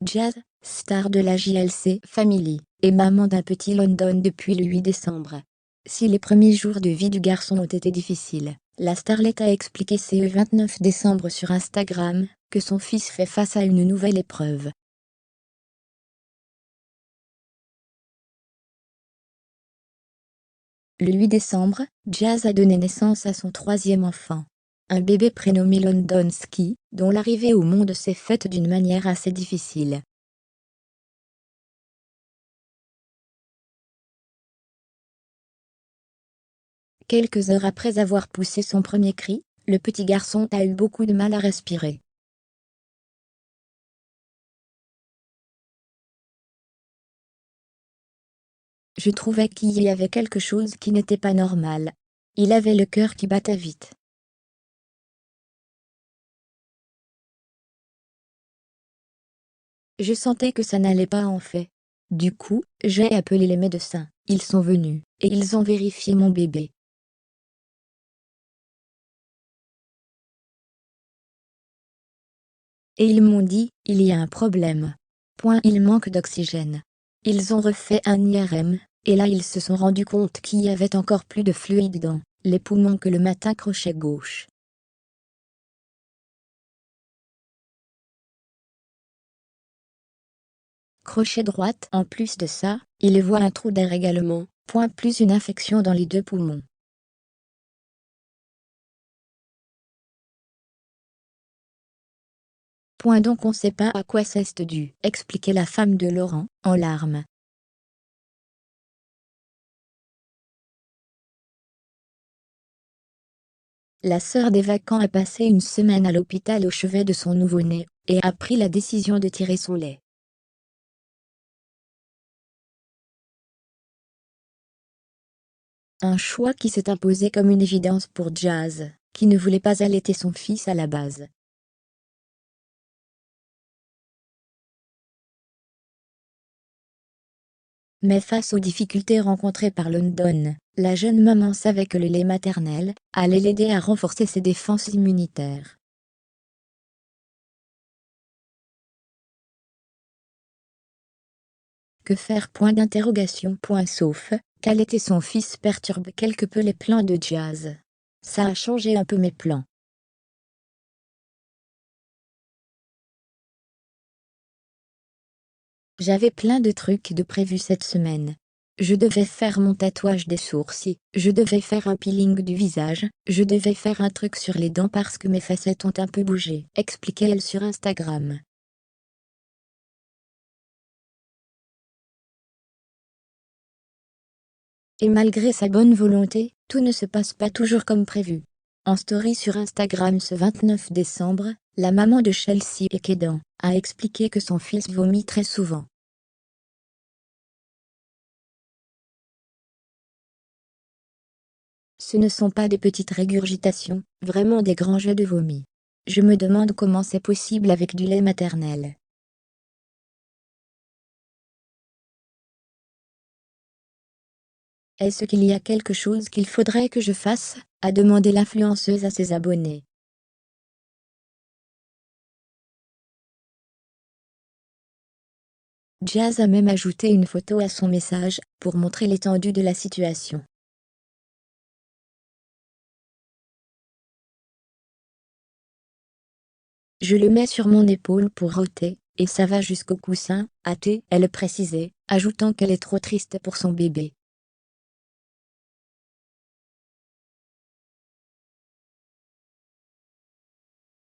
Jazz, star de la JLC Family, est maman d'un petit London depuis le 8 décembre. Si les premiers jours de vie du garçon ont été difficiles, la starlette a expliqué ce 29 décembre sur Instagram que son fils fait face à une nouvelle épreuve. Le 8 décembre, Jazz a donné naissance à son troisième enfant. Un bébé prénommé Londonski, dont l'arrivée au monde s'est faite d'une manière assez difficile. Quelques heures après avoir poussé son premier cri, le petit garçon a eu beaucoup de mal à respirer. Je trouvais qu'il y avait quelque chose qui n'était pas normal. Il avait le cœur qui battait vite. Je sentais que ça n'allait pas en fait. Du coup, j'ai appelé les médecins. Ils sont venus, et ils ont vérifié mon bébé. Et ils m'ont dit, il y a un problème. Il manque d'oxygène. Ils ont refait un IRM, et là ils se sont rendus compte qu'il y avait encore plus de fluide dans les poumons que le matin crochet gauche. Crochet droite. En plus de ça, il voit un trou d'air également, plus une infection dans les deux poumons. Donc on sait pas à quoi c'est dû, expliquait la femme de Laurent, en larmes. La sœur des vacants a passé une semaine à l'hôpital au chevet de son nouveau-né, et a pris la décision de tirer son lait. Un choix qui s'est imposé comme une évidence pour Jazz, qui ne voulait pas allaiter son fils à la base. Mais face aux difficultés rencontrées par London, la jeune maman savait que le lait maternel allait l'aider à renforcer ses défenses immunitaires. Que faire? Sauf qu'allaiter son fils perturbe quelque peu les plans de Jazz. Ça a changé un peu mes plans. J'avais plein de trucs de prévus cette semaine. Je devais faire mon tatouage des sourcils, je devais faire un peeling du visage, je devais faire un truc sur les dents parce que mes facettes ont un peu bougé, expliquait-elle sur Instagram. Et malgré sa bonne volonté, tout ne se passe pas toujours comme prévu. En story sur Instagram ce 29 décembre, la maman de Chelsea Ekedan a expliqué que son fils vomit très souvent. Ce ne sont pas des petites régurgitations, vraiment des grands jets de vomi. Je me demande comment c'est possible avec du lait maternel. Est-ce qu'il y a quelque chose qu'il faudrait que je fasse? A demandé l'influenceuse à ses abonnés. Jazz a même ajouté une photo à son message pour montrer l'étendue de la situation. Je le mets sur mon épaule pour rôter, et ça va jusqu'au coussin, a-t-elle précisé, ajoutant qu'elle est trop triste pour son bébé.